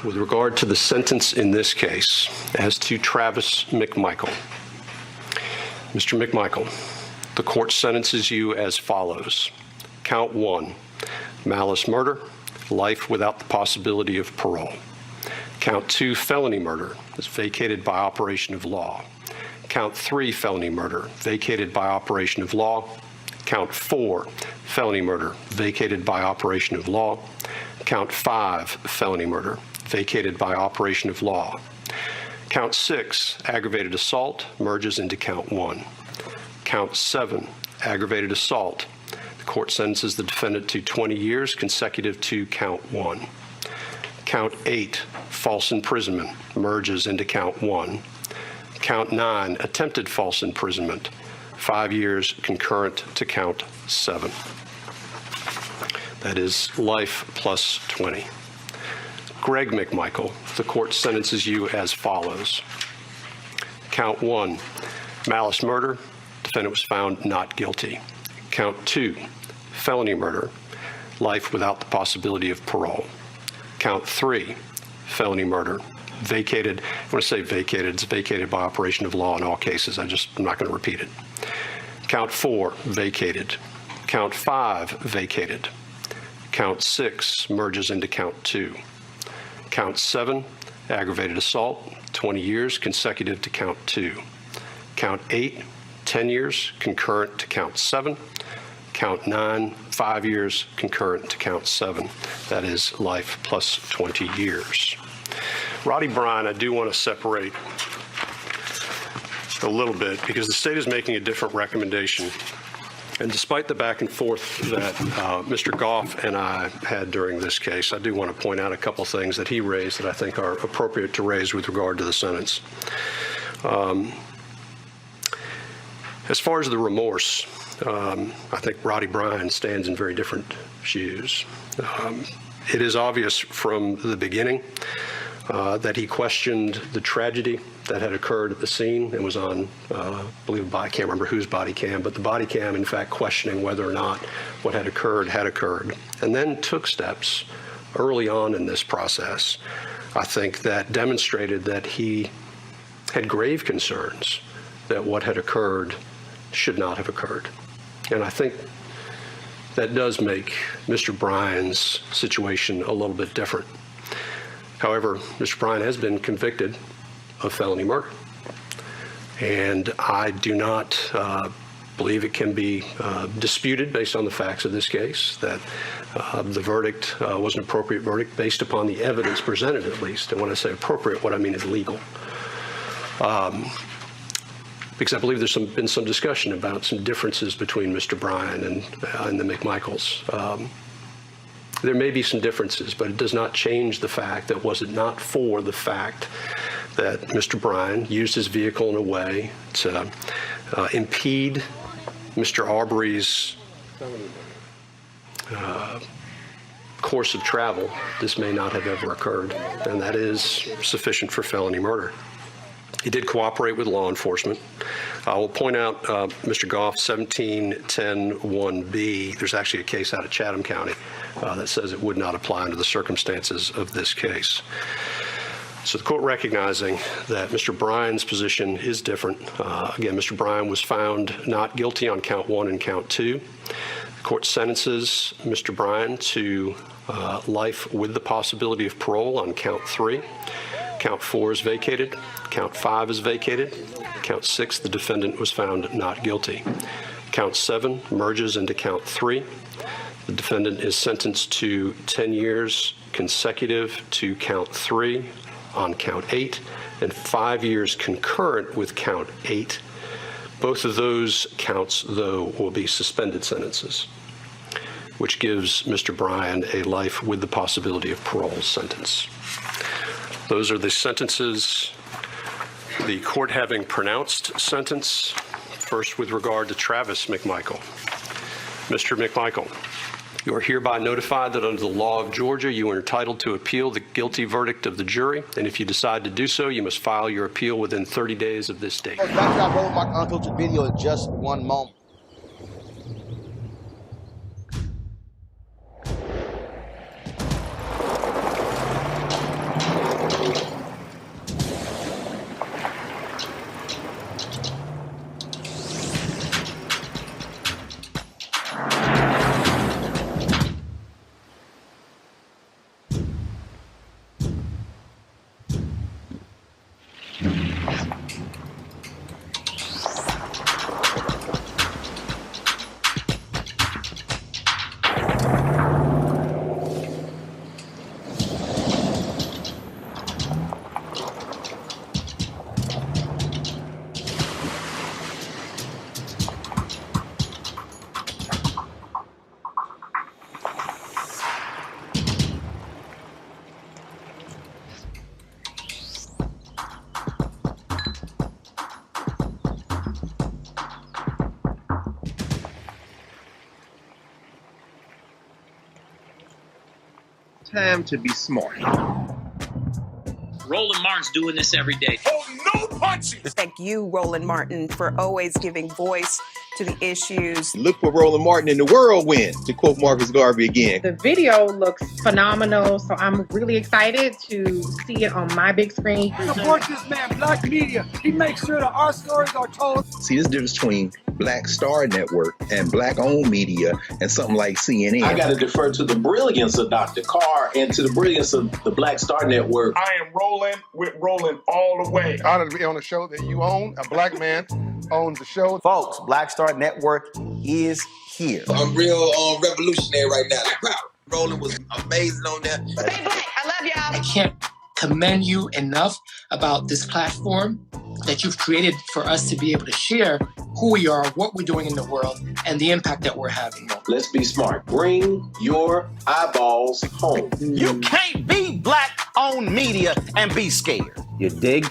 With regard to the sentence in this case, as to Travis McMichael, Mr. McMichael, the court sentences you as follows. Count 1, malice murder, life without the possibility of parole. Count 2, felony murder, is vacated by operation of law. Count 3, felony murder, vacated by operation of law. Count 4, felony murder, vacated by operation of law. Count 5, felony murder, vacated by operation of law. Count 6, aggravated assault, merges into count 1. Count 7, aggravated assault. The court sentences the defendant to 20 years consecutive to count 1. Count 8, false imprisonment, merges into count 1. Count 9, attempted false imprisonment, 5 years concurrent to count 7. That is life plus 20. Greg McMichael, the court sentences you as follows. Count 1, malice murder, defendant was found not guilty. Count 2, felony murder, life without the possibility of parole. Count 3, felony murder, vacated. When I say vacated, it's vacated by operation of law in all cases. I'm not going to repeat it. Count 4, vacated. Count 5, vacated. Count 6 merges into count 2. Count 7, aggravated assault, 20 years consecutive to count 2. Count 8, 10 years concurrent to count 7. Count 9, 5 years concurrent to count 7. That is life plus 20 years. Roddy Bryan, I do want to separate a little bit because the state is making a different recommendation. And despite the back and forth that Mr. Goff and I had during this case, I do want to point out a couple things that he raised that I think are appropriate to raise with regard to the sentence. As far as the remorse, I think Roddy Bryan stands in very different shoes. It is obvious from the beginning that he questioned the tragedy that had occurred at the scene. It was on, I believe, I can't remember whose body cam, but the body cam, in fact, questioning whether or not what had occurred, and then took steps early on in this process, I think, that demonstrated that he had grave concerns that what had occurred should not have occurred. And I think that does make Mr. Bryan's situation a little bit different. However, Mr. Bryan has been convicted of felony murder, and I do not believe it can be disputed based on the facts of this case that the verdict was an appropriate verdict based upon the evidence presented, at least. And when I say appropriate, what I mean is legal. Because I believe there's been some discussion about some differences between Mr. Bryan and the McMichaels. There may be some differences, but it does not change the fact that was it not for the fact that Mr. Bryan used his vehicle in a way to impede Mr. Arbery's course of travel, this may not have ever occurred, and that is sufficient for felony murder. He did cooperate with law enforcement. I will point out Mr. Goff, 1710(1)B. There's actually a case out of Chatham County that says it would not apply under the circumstances of this case. So the court recognizing that Mr. Bryan's position is different. Again, Mr. Bryan was found not guilty on count 1 and count 2. The court sentences Mr. Bryan to life with the possibility of parole on count 3. Count 4 is vacated. Count 5 is vacated. Count 6, the defendant was found not guilty. Count 7 merges into count 3. The defendant is sentenced to 10 years consecutive to count 3 on count 8 and 5 years concurrent with count 8. Both of those counts, though, will be suspended sentences, which gives Mr. Bryan a life with the possibility of parole sentence. Those are the sentences. The court having pronounced sentence, first with regard to Travis McMichael. Mr. McMichael, you are hereby notified that under the law of Georgia, you are entitled to appeal the guilty verdict of the jury, and if you decide to do so, you must file your appeal within 30 days of this date. I rolled my uncle's video in just one moment. time to be smart. Roland Martin's doing this every day. Oh, no punches! Thank you, Roland Martin, for always giving voice to the issues. Look for Roland Martin in the whirlwind, to quote Marcus Garvey again. The video looks phenomenal, so I'm really excited to see it on my big screen. Support this man, Black Media. He makes sure that our stories are told. See, this difference between Black Star Network and Black-owned media and something like CNN. I got to defer to the brilliance of Dr. Carr and to the brilliance of the Black Star Network. I am rolling with Roland all the way. Honored to be on a show that you own. A black man owns the show. Folks, Black Star Network is here. I'm real revolutionary right now. Like, wow, Roland was amazing on that. Stay black. I love y'all. I can't commend you enough about this platform that you've created for us to be able to share who we are, what we're doing in the world, and the impact that we're having. Let's be smart. Bring your eyeballs home. You can't be Black-owned media and be scared. You dig?